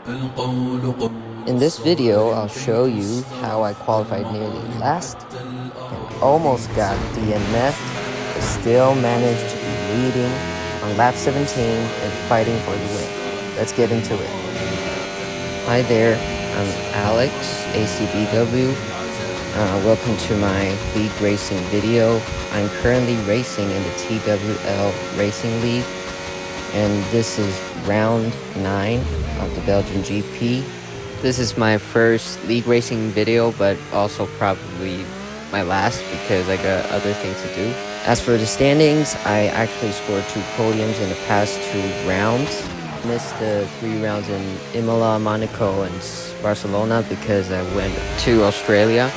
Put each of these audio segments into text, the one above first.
In this video, I'll show you how I qualified nearly last and almost got DNF, but still managed to be leading on lap 17 and fighting for the win. Let's get into it. Hi there, I'm Alex, ACBW. Welcome to my league racing video. I'm currently racing in the TWL Racing League, and this is round 9 of the Belgian GP. This is my first league racing video, but also probably my last because I got other things to do. As for the standings, I actually scored 2 podiums in the past 2 rounds. Missed the 3 rounds in Imola, Monaco, and Barcelona because I went to Australia.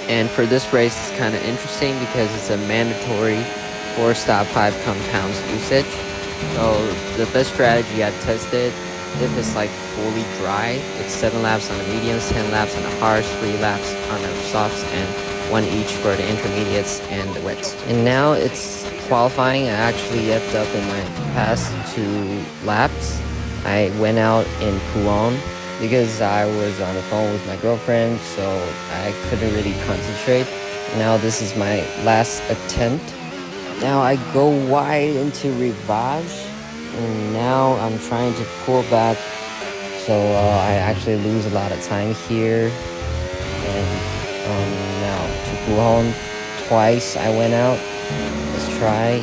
And for this race, it's kind of interesting because it's a mandatory 4-stop 5 compounds usage. So the best strategy I tested, if it's like fully dry, it's 7 laps on the mediums, 10 laps on the hards, 3 laps on the softs, and 1 each for the intermediates and the wets. And now it's qualifying. I actually effed up in my past 2 laps. I went out in Poulan because I was on the phone with my girlfriend, so I couldn't really concentrate. Now this is my last attempt. Now I go wide into Rivage, and now I'm trying to pull back, so I actually lose a lot of time here. And now to Poulan, twice I went out. Let's try,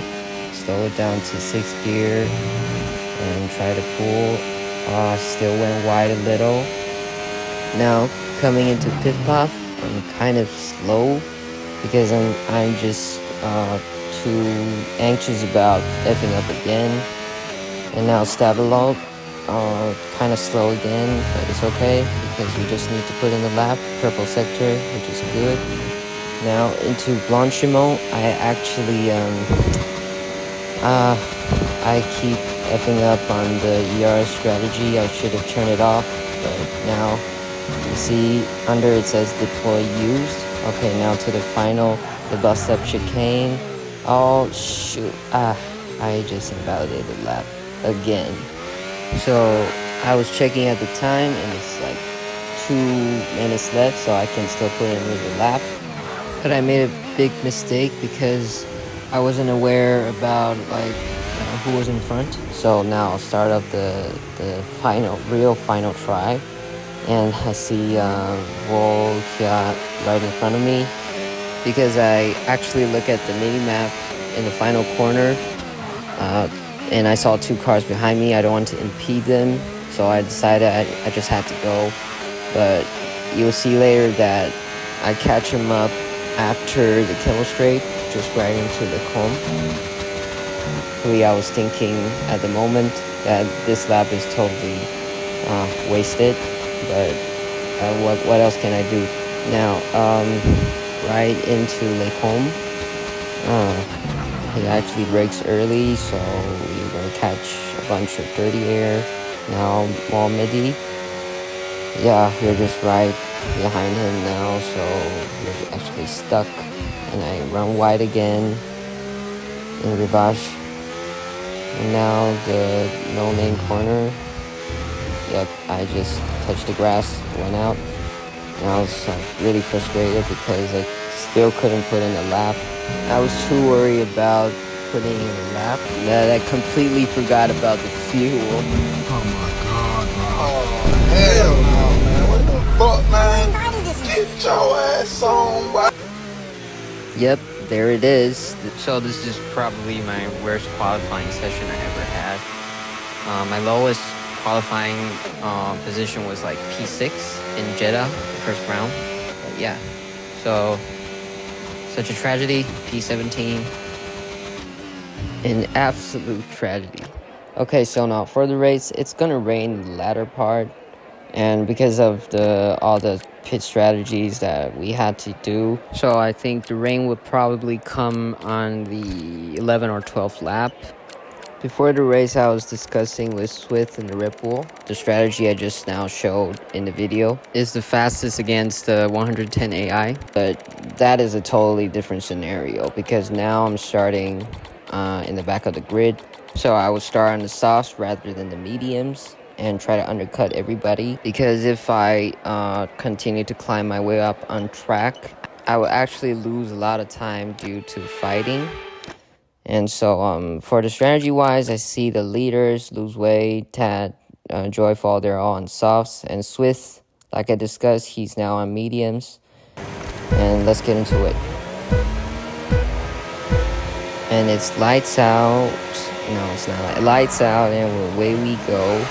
slow it down to 6th gear, and try to pull. Still went wide a little. Now coming into Pit Puff, I'm kind of slow because I'm just too anxious about effing up again. And now Stabilog, kind of slow again, but it's okay because we just need to put in the lap, purple sector, which is good. Now into Blanchimont, I actually I keep effing up on the ERS strategy. I should have turned it off, but now you see under it says deploy used. Okay, now to the final, the bust up chicane. Oh shoot, I just invalidated the lap again. So I was checking at the time and it's like 2 minutes left, so I can still put in another lap. But I made a big mistake because I wasn't aware about who was in front. So now I'll start up the real final try, and I see Volkia right in front of me because I actually look at the mini map in the final corner, and I saw 2 cars behind me. I don't want to impede them, so I decided I just had to go. But you'll see later that I catch him up after the Kimmel Straight, just right into the comb. I was thinking at the moment that this lap is totally wasted, but what else can I do? Now, right into Le Combe, he actually brakes early, so we're going to catch a bunch of dirty air. Now, Midi, yeah, we're just right behind him now, so we're actually stuck, and I run wide again in Rivage. And now the no-name corner, yep, I just touched the grass, went out. And I was really frustrated because I still couldn't put in a lap. I was too worried about putting in a lap that I completely forgot about the fuel. Oh my god, bro. Oh, hell no, man. What the fuck, man? Get your ass on, bro. Yep, there it is. So this is probably my worst qualifying session I ever had. My lowest qualifying position was like P6 in Jeddah, the first round. But yeah, so such a tragedy. P17, an absolute tragedy. Okay, so now for the race, it's gonna rain in the latter part, and because of all the pit strategies that we had to do, so I think the rain would probably come on the 11th or 12th lap. Before the race, I was discussing with Swift and the Redbull. The strategy I just now showed in the video is the fastest against the 110 AI, but that is a totally different scenario because now I'm starting in the back of the grid. So I would start on the softs rather than the mediums. and try to undercut everybody, because if I continue to climb my way up on track, I will actually lose a lot of time due to fighting. And so for the strategy wise, I see the leaders, Lose Way, Tad, Joyfall, they're all on softs, and Swift, like I discussed, he's now on mediums. And let's get into it. And it's lights out. No, it's not. Lights out, and away we go.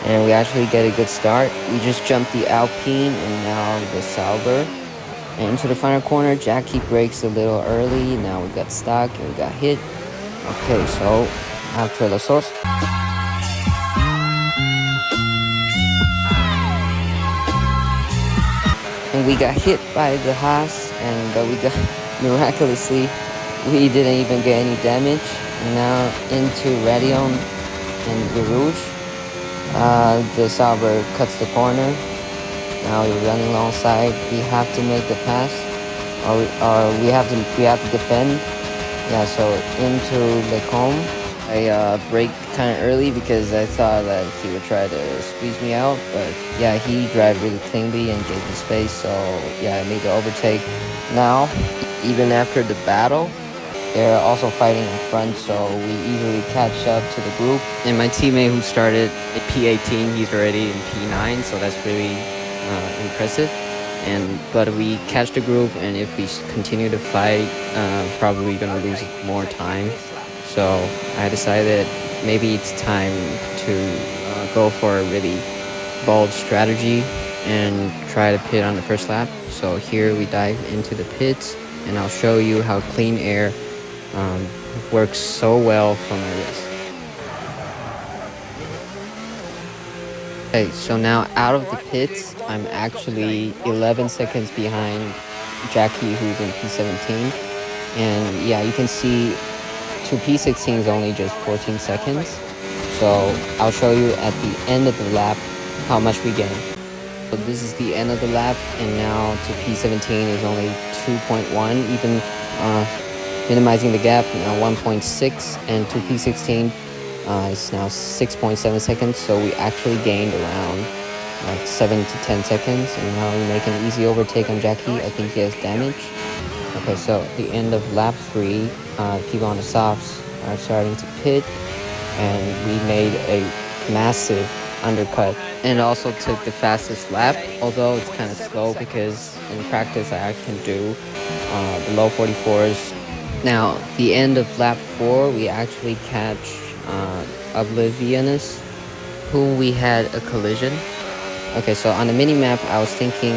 And we actually get a good start. We just jumped the Alpine and now the Sauber. And into the final corner, Jackie brakes a little early. Now we got stuck and we got hit. Okay, so after the source. And we got hit by the Haas, and we got miraculously, we didn't even get any damage. And now into Radion and the Rouge. The Sauber cuts the corner. Now we're running alongside. We have to make the pass, or we have to defend. Yeah, so into Lecombe. I braked kind of early because I thought that he would try to squeeze me out, but yeah, he drove really cleanly and gave me space. So yeah, I made the overtake. Now, even after the battle, they're also fighting in front, so we easily catch up to the group. And my teammate who started at P18, he's already in P9, so that's really impressive. But we catch the group, and if we continue to fight, probably gonna lose more time. So I decided maybe it's time to go for a really bold strategy and try to pit on the first lap. So here we dive into the pits, and I'll show you how clean air works so well for my wrist. Okay, so now out of the pits, I'm actually 11 seconds behind Jackie, who's in P17. And yeah, you can see to P16 is only just 14 seconds. So I'll show you at the end of the lap how much we gain. So this is the end of the lap, and now to P17 is only 2.1, even minimizing the gap, now 1.6, and to P16 is now 6.7 seconds. So we actually gained around like 7 to 10 seconds, and now we make an easy overtake on Jackie. I think he has damage. Okay, so at the end of lap 3, people on the softs are starting to pit, and we made a massive undercut and also took the fastest lap, although it's kind of slow because in practice I can do the low 44s. Now, the end of lap 4, we actually catch Oblivionus, who we had a collision. Okay, so on the mini-map, I was thinking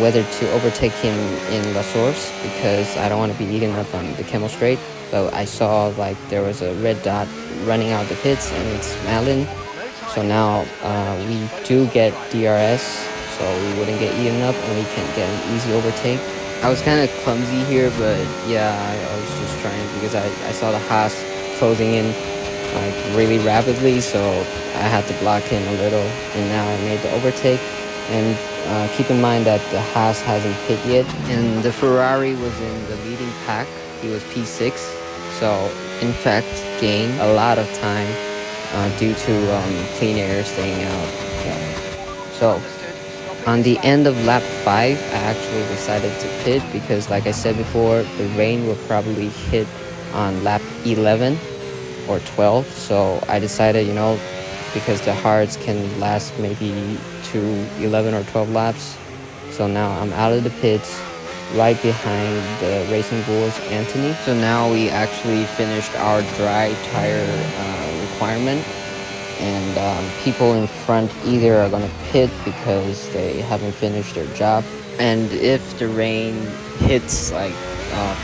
whether to overtake him in La Source, because I don't want to be eaten up on the Camel Straight. But I saw like there was a red dot running out of the pits, and it's Malin. So now we do get DRS, so we wouldn't get eaten up, and we can get an easy overtake. I was kind of clumsy here, but yeah, I was just trying because I saw the Haas closing in like really rapidly, so I had to block him a little, and now I made the overtake. And keep in mind that the Haas hasn't pit yet, and the Ferrari was in the leading pack. He was P6, so in fact gained a lot of time due to clean air staying out. Yeah. So on the end of lap 5, I actually decided to pit because, like I said before, the rain will probably hit on lap 11 or 12. So I decided, because the hards can last maybe to 11 or 12 laps. So now I'm out of the pits, right behind the Racing Bulls Anthony. So now we actually finished our dry tire requirement. And people in front either are going to pit because they haven't finished their job. And if the rain hits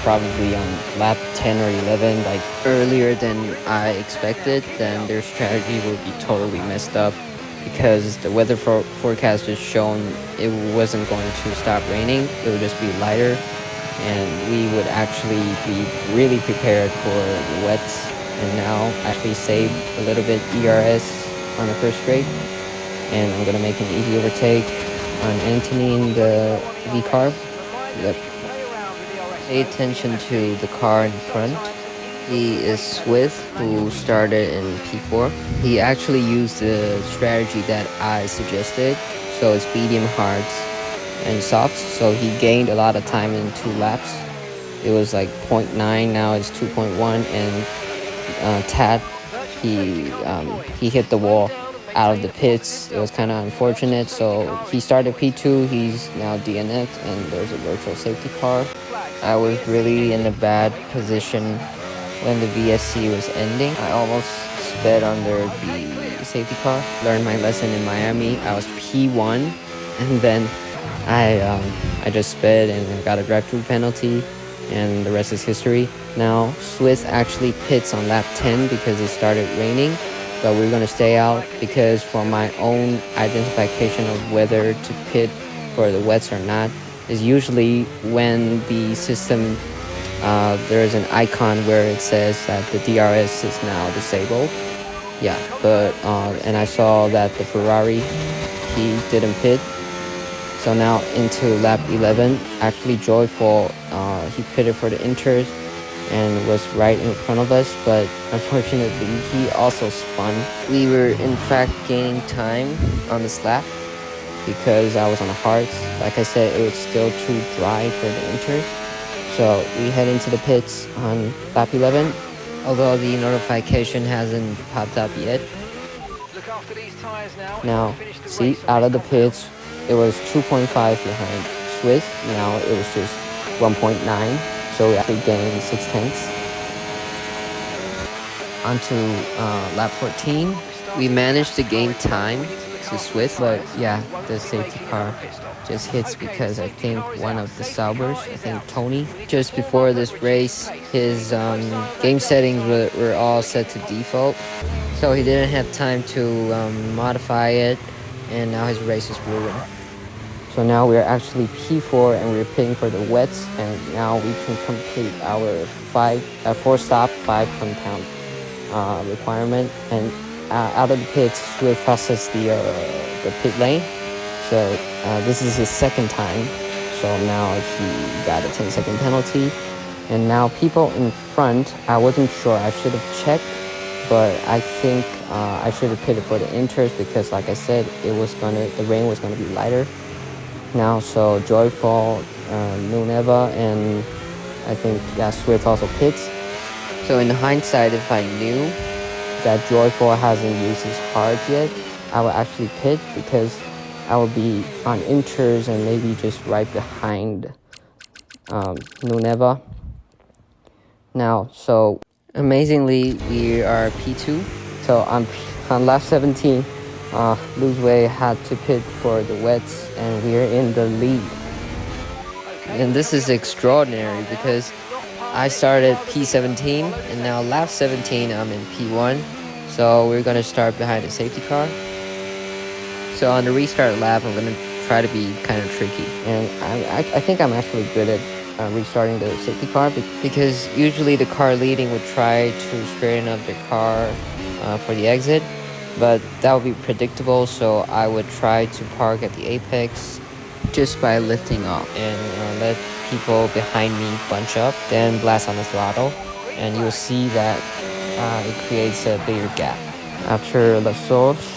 probably on lap 10 or 11, like earlier than I expected, then their strategy will be totally messed up, because the weather forecast has shown it wasn't going to stop raining. It would just be lighter, and we would actually be really prepared for the wets. And now actually save a little bit ERS on the first straight, and I'm gonna make an easy overtake on Anthony in the VCARB. Yep. Pay attention to the car in front. He is Swift, who started in P4. He actually used the strategy that I suggested, so it's medium hards and softs. So he gained a lot of time in 2 laps. It was like 0.9, now it's 2.1, and Tad, he hit the wall out of the pits. It was kind of unfortunate, so he started P2, he's now DNF'd, and there's a virtual safety car. I was really in a bad position when the VSC was ending. I almost sped under the safety car. Learned my lesson in Miami. I was P1, and then I just sped and got a drive-through penalty, and the rest is history. Now, Swiss actually pits on lap 10 because it started raining, but we're going to stay out because for my own identification of whether to pit for the wets or not is usually when the system, there is an icon where it says that the DRS is now disabled. Yeah, but, and I saw that the Ferrari, he didn't pit. So now into lap 11, actually Joyful, he pitted for the Inters and was right in front of us, but unfortunately he also spun. We were in fact gaining time on this lap because I was on the hards. Like I said, it was still too dry for the Inters. So we head into the pits on lap 11, although the notification hasn't popped up yet. Now, see, out of the pits, it was 2.5 behind Swiss. Now it was just 1.9, so we actually gained 0.6. Onto lap 14, we managed to gain time to Swiss, but yeah, the safety car just hits because I think one of the Saubers, I think Tony, just before this race, his game settings were all set to default, so he didn't have time to modify it, and now his race is ruined. So now we're actually P4 and we're pitting for the wets, and now we can complete our 4-stop, 5-compound requirement. And out of the pits, we'll process the pit lane. So this is his second time. So now he got a 10-second penalty. And now people in front, I wasn't sure. I should have checked, but I think I should have pitted for the Inters because, like I said, the rain was gonna be lighter. Now, so Joyful, Nuneva, and I think Swift also pits. So in hindsight, if I knew that Joyful hasn't used his hard yet, I would actually pit because I would be on Inters and maybe just right behind Nuneva. Now, so amazingly, we are P2. So on lap 17. Luzway had to pit for the wets, and we're in the lead. And this is extraordinary because I started P17, and now lap 17 I'm in P1. So we're gonna start behind the safety car. So on the restart lap, I'm gonna try to be kind of tricky, and I think I'm actually good at restarting the safety car because usually the car leading would try to straighten up the car for the exit. But that would be predictable, so I would try to park at the apex just by lifting off and let people behind me bunch up, then blast on the throttle, and you'll see that it creates a bigger gap. After La Source,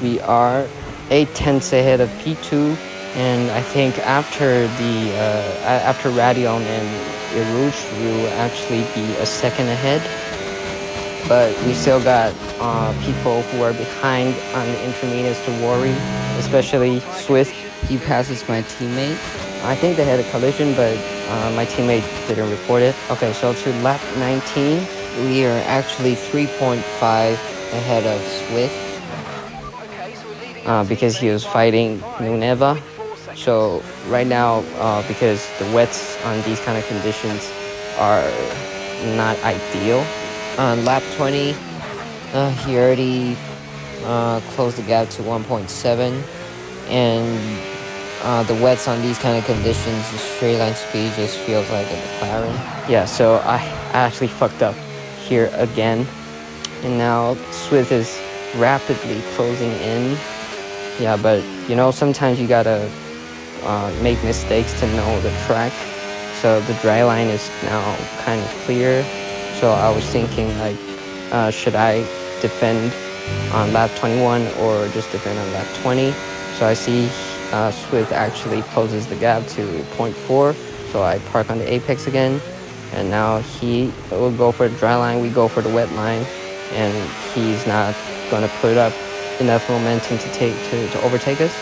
we are 0.8 ahead of P2, and I think after Radion and Irouge, we will actually be a second ahead. But we still got people who are behind on the intermediates to worry, especially Swift. He passes my teammate. I think they had a collision, but my teammate didn't report it. Okay, so to lap 19, we are actually 3.5 ahead of Swift because he was fighting Nuneva. So right now, because the wets on these kind of conditions are not ideal, on lap 20, he already closed the gap to 1.7, and the wets on these kind of conditions, the straight line speed just feels like a McLaren. Yeah, so I actually fucked up here again, and now Swift is rapidly closing in. Yeah, but you know, sometimes you gotta make mistakes to know the track. So the dry line is now kind of clear. So I was thinking like, should I defend on lap 21 or just defend on lap 20? So I see Swift actually closes the gap to 0.4. So I park on the apex again, and now he will go for the dry line, we go for the wet line, and he's not gonna put up enough momentum to overtake us.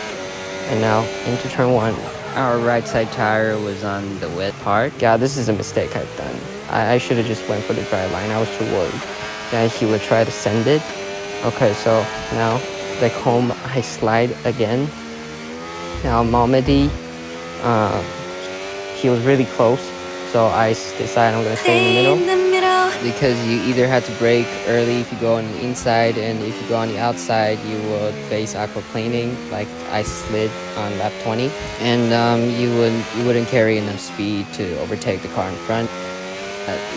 And now into turn 1. Our right side tire was on the wet part. Yeah, this is a mistake I've done. I should have just went for the dry line. I was too worried that he would try to send it. Okay, so now back home I slide again. Now Malmedy, he was really close, so I decided I'm gonna stay in the middle. Because you either had to brake early if you go on the inside, and if you go on the outside you would face aquaplaning like I slid on lap 20, and you wouldn't carry enough speed to overtake the car in front.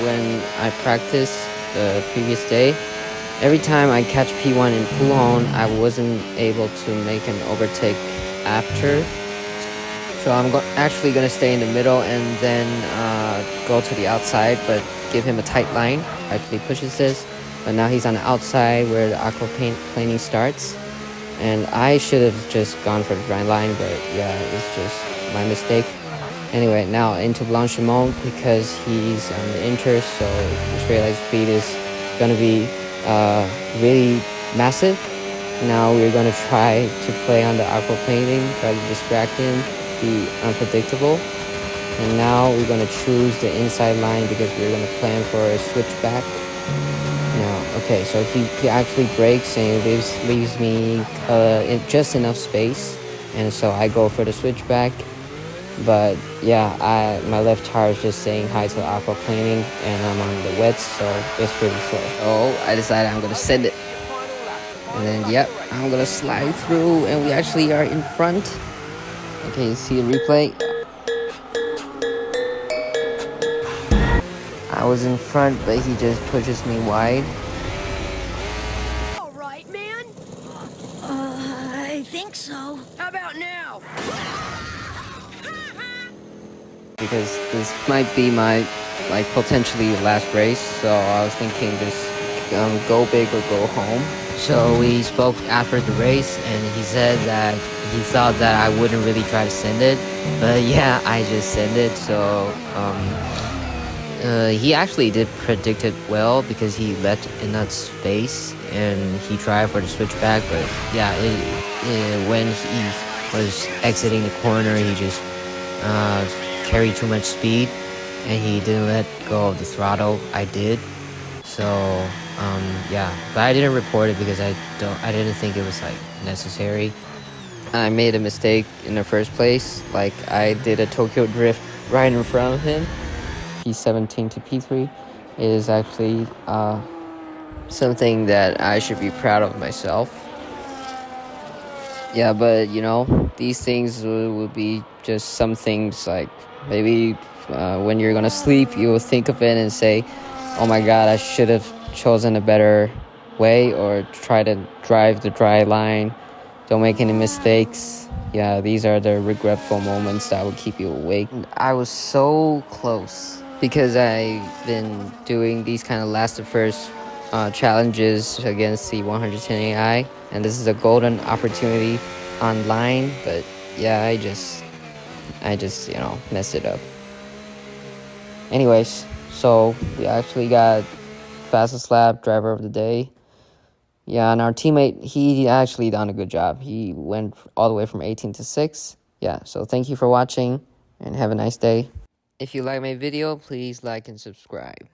When I practiced the previous day, every time I catch P1 in Poulon, I wasn't able to make an overtake after. So I'm actually going to stay in the middle and then go to the outside, but give him a tight line. Actually pushes this, but now he's on the outside where the aquaplaning starts. And I should have just gone for the dry line, but yeah, it's just my mistake. Anyway, now into Blanchimont because he's on the inter, so the straight line speed is going to be really massive. Now we're going to try to play on the aquaplaning, try to distract him, be unpredictable. And now we're going to choose the inside line because we're going to plan for a switchback. Now, okay, so he actually brakes and leaves me just enough space, and so I go for the switchback. But yeah, my left tire is just saying hi to the aquaplaning, and I'm on the wets, so it's really slow. Oh, I decided I'm gonna send it, and then yep, I'm gonna slide through, and we actually are in front. Okay, you see the replay. I was in front, but he just pushes me wide. All right, man. I think so. How about now? Because this might be my potentially last race, so I was thinking just go big or go home. So we spoke after the race, and he said that he thought that I wouldn't really try to send it, but yeah, I just sent it. So he actually did predict it well because he left enough space and he tried for the switchback, but yeah, when he was exiting the corner, he just carried too much speed and he didn't let go of the throttle. I did, so yeah, but I didn't report it because I didn't think it was necessary. I made a mistake in the first place. I did a Tokyo drift right in front of him. P17 to P3 is actually something that I should be proud of myself. Yeah, but these things will be just some things maybe when you're gonna sleep, you will think of it and say, oh my god, I should have chosen a better way, or try to drive the dry line, don't make any mistakes. Yeah, these are the regretful moments that will keep you awake. I was so close because I've been doing these kind of last to first challenges against the 110 AI, and this is a golden opportunity online, but yeah, I just messed it up. Anyways, so we actually got fastest lap, driver of the day. Yeah, and our teammate, he actually done a good job. He went all the way from 18 to 6. Yeah, so thank you for watching and have a nice day. If you like my video, please like and subscribe.